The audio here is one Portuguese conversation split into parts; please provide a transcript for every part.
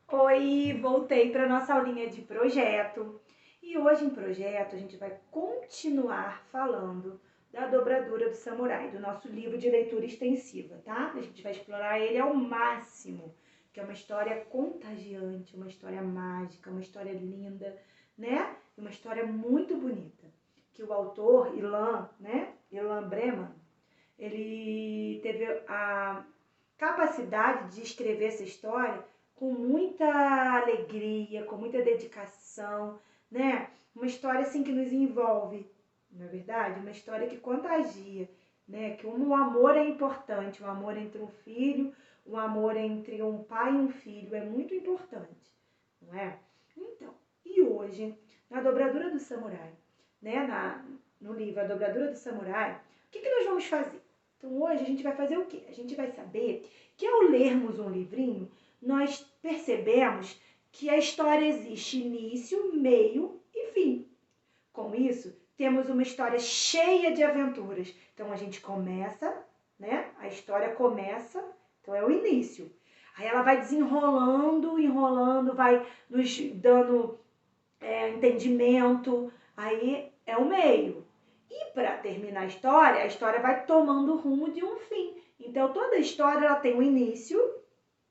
Oi, voltei para nossa aulinha de projeto. E hoje em projeto a gente vai continuar falando da dobradura do samurai, do nosso livro de leitura extensiva, tá? A gente vai explorar ele ao máximo, que é uma história contagiante, uma história mágica, uma história linda, né? Uma história muito bonita, que o autor Ilan Breman, ele teve a capacidade de escrever essa história com muita alegria, com muita dedicação, né? Uma história assim que nos envolve, não é verdade? Uma história que contagia, né? Que o amor é importante, o amor entre um filho, o amor entre um pai e um filho é muito importante, não é? Então, e hoje, na dobradura do samurai, né? No livro A Dobradura do Samurai, o que nós vamos fazer? Então hoje a gente vai fazer o quê? A gente vai saber que ao lermos um livrinho, nós percebemos que a história existe início, meio e fim. Com isso, temos uma história cheia de aventuras. Então a gente começa, né? A história começa, então é o início. Aí ela vai desenrolando, enrolando, vai nos dando entendimento, aí é o meio. E para terminar a história vai tomando o rumo de um fim. Então toda a história ela tem um início,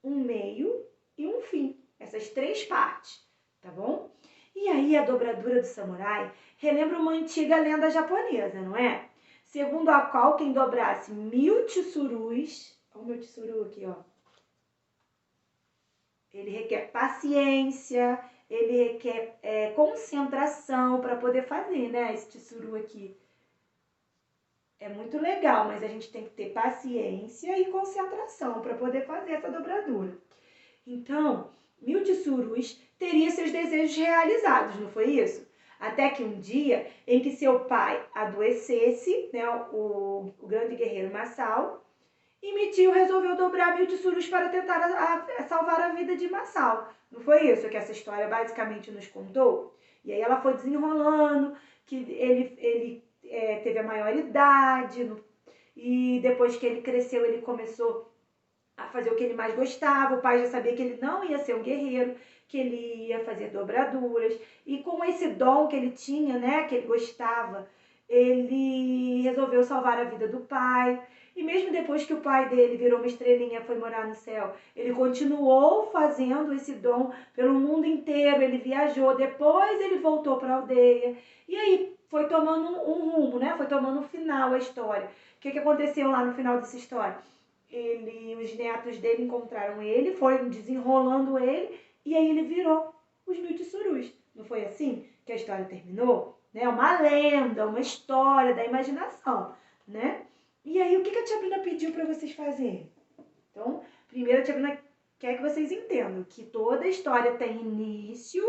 um meio e um fim. Essas três partes, tá bom? E aí a dobradura do samurai relembra uma antiga lenda japonesa, não é? Segundo a qual quem dobrasse 1000 tsurus, olha o meu tsuru aqui, ó. Ele requer paciência, ele requer concentração para poder fazer, né? Esse tsuru aqui. É muito legal, mas a gente tem que ter paciência e concentração para poder fazer essa dobradura. Então, 1000 tsurus teria seus desejos realizados, não foi isso? Até que um dia em que seu pai adoecesse, né, o grande guerreiro Masao, e Michiyo resolveu dobrar 1000 tsurus para tentar salvar a vida de Masao. Não foi isso que essa história basicamente nos contou? E aí ela foi desenrolando, que ele teve a maioridade, e depois que ele cresceu, ele começou a fazer o que ele mais gostava. O pai já sabia que ele não ia ser um guerreiro, que ele ia fazer dobraduras. E com esse dom que ele tinha, né, que ele gostava, ele resolveu salvar a vida do pai. E mesmo depois que o pai dele virou uma estrelinha, foi morar no céu, ele continuou fazendo esse dom pelo mundo inteiro. Ele viajou, depois ele voltou para a aldeia. E aí foi tomando um rumo, né? Foi tomando um final a história. O que aconteceu lá no final dessa história? Os netos dele encontraram ele, foi desenrolando ele, e aí ele virou os 1000 tsurus. Não foi assim que a história terminou? Né? Uma lenda, uma história da imaginação, né? E aí, o que a tia Bruna pediu para vocês fazerem? Então, primeiro a tia Bruna quer que vocês entendam que toda história tem início,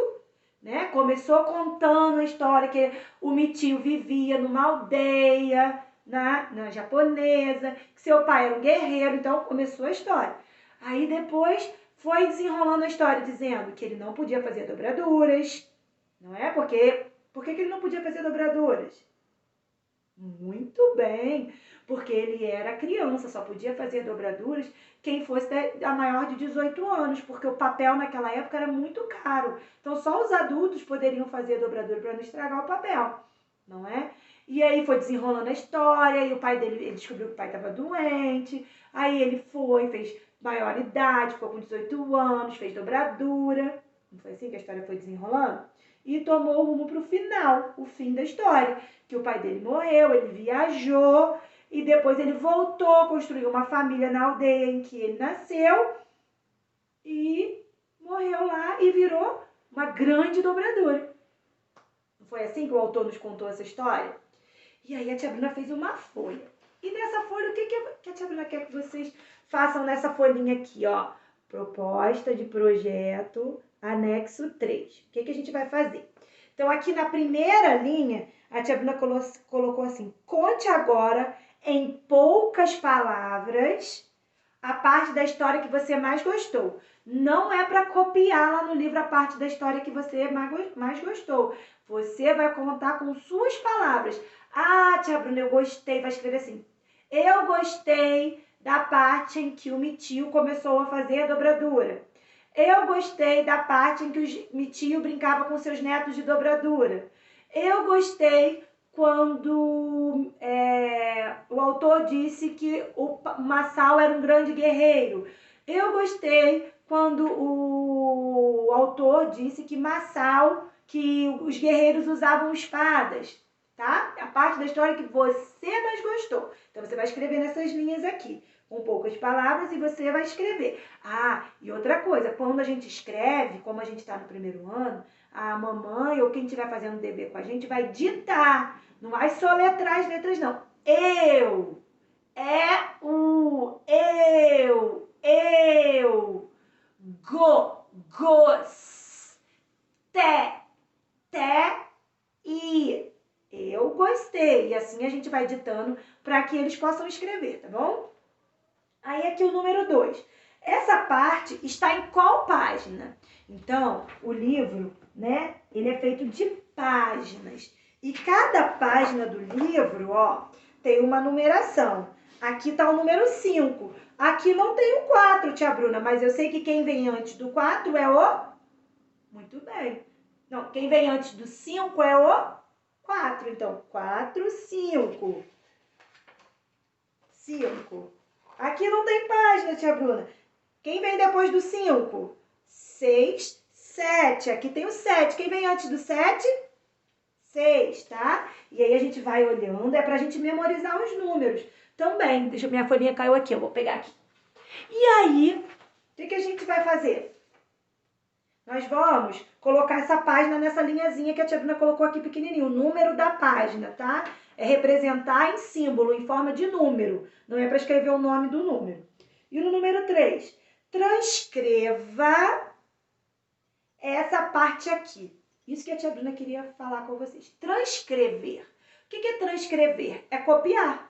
né? Começou contando a história que o Michiyo vivia numa aldeia, na japonesa, que seu pai era um guerreiro, então começou a história. Aí depois foi desenrolando a história, dizendo que ele não podia fazer dobraduras, não é? Por que ele não podia fazer dobraduras? Muito bem, porque ele era criança, só podia fazer dobraduras quem fosse a maior de 18 anos, porque o papel naquela época era muito caro. Então só os adultos poderiam fazer dobradura para não estragar o papel, não é? E aí foi desenrolando a história, e o pai dele, ele descobriu que o pai estava doente, aí ele fez maioridade, ficou com 18 anos, fez dobradura, não foi assim que a história foi desenrolando? E tomou o rumo para o final, o fim da história, que o pai dele morreu, ele viajou, e depois ele voltou, construiu uma família na aldeia em que ele nasceu, e morreu lá e virou uma grande dobradora. Não foi assim que o autor nos contou essa história? E aí a tia Bruna fez uma folha. E nessa folha, o que a tia Bruna quer que vocês façam nessa folhinha aqui, ó? Proposta de projeto, anexo 3. O que a gente vai fazer? Então, aqui na primeira linha, a tia Bruna colocou assim: conte agora, em poucas palavras, a parte da história que você mais gostou. Não é para copiar lá no livro a parte da história que você mais gostou. Você vai contar com suas palavras. Ah, tia Bruna, eu gostei. Vai escrever assim: eu gostei da parte em que o Michiyo começou a fazer a dobradura. Eu gostei da parte em que o tio brincava com seus netos de dobradura. Eu gostei quando o autor disse que o Massal era um grande guerreiro. Eu gostei quando o autor disse que que os guerreiros usavam espadas, tá? A parte da história que você mais gostou. Então você vai escrever nessas linhas aqui, com poucas palavras, e você vai escrever. Ah, e outra coisa, quando a gente escreve, como a gente está no primeiro ano, a mamãe ou quem estiver fazendo dever com a gente vai ditar. Não vai soletrar as letras, não. Eu, eu, gos, te, e. Eu gostei. E assim a gente vai ditando para que eles possam escrever, tá bom? Aí aqui o número 2. Essa parte está em qual página? Então, o livro, né, ele é feito de páginas. E cada página do livro, ó, tem uma numeração. Aqui tá o número 5. Aqui não tem o 4, tia Bruna, mas eu sei que quem vem antes do 4 é o... Muito bem. Não, quem vem antes do 5 é o 4. Então, 4, 5. 5. Aqui não tem página, tia Bruna. Quem vem depois do 5? 6, 7. Aqui tem o 7. Quem vem antes do 7? 6, tá? E aí a gente vai olhando, é pra gente memorizar os números. Também, minha folhinha caiu aqui, eu vou pegar aqui. E aí, o que a gente vai fazer? Nós vamos colocar essa página nessa linhazinha que a tia Bruna colocou aqui pequenininho, o número da página, tá? É representar em símbolo, em forma de número. Não é para escrever o nome do número. E no número 3, transcreva essa parte aqui. Isso que a tia Bruna queria falar com vocês. Transcrever. O que é transcrever? É copiar.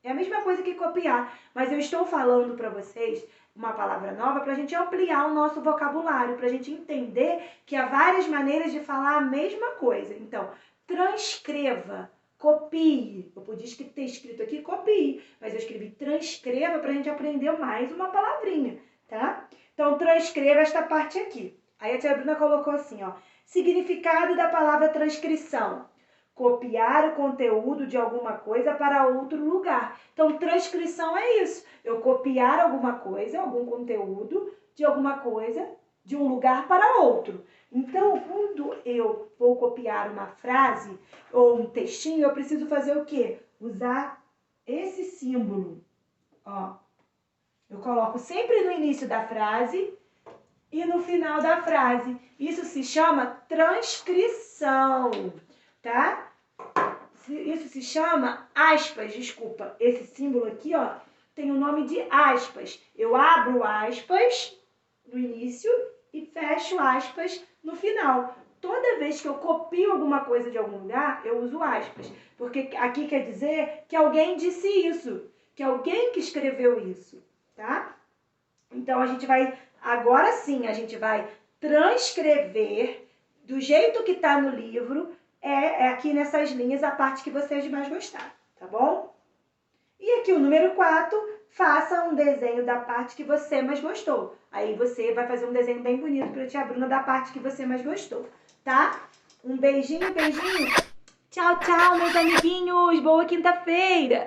É a mesma coisa que copiar. Mas eu estou falando para vocês uma palavra nova para a gente ampliar o nosso vocabulário, para a gente entender que há várias maneiras de falar a mesma coisa. Então, transcreva, copie. Eu podia ter escrito aqui copie, mas eu escrevi transcreva para a gente aprender mais uma palavrinha, tá? Então, transcreva esta parte aqui. Aí a tia Bruna colocou assim, ó, significado da palavra transcrição. Copiar o conteúdo de alguma coisa para outro lugar. Então, transcrição é isso. Eu copiar alguma coisa, algum conteúdo de alguma coisa, de um lugar para outro. Então, quando eu vou copiar uma frase ou um textinho, eu preciso fazer o quê? Usar esse símbolo. Ó, eu coloco sempre no início da frase e no final da frase. Isso se chama transcrição, tá? Isso se chama aspas, desculpa. Esse símbolo aqui, ó, tem o nome de aspas. Eu abro aspas no início e fecho aspas no final. Toda vez que eu copio alguma coisa de algum lugar, eu uso aspas. Porque aqui quer dizer que alguém disse isso, que alguém que escreveu isso, tá? Então, a gente vai, agora sim, a gente vai transcrever do jeito que tá no livro, aqui nessas linhas a parte que vocês mais gostaram, tá bom? E aqui o número 4, faça um desenho da parte que você mais gostou. Aí você vai fazer um desenho bem bonito para a tia Bruna da parte que você mais gostou, tá? Um beijinho, beijinho. Tchau, tchau, meus amiguinhos. Boa quinta-feira.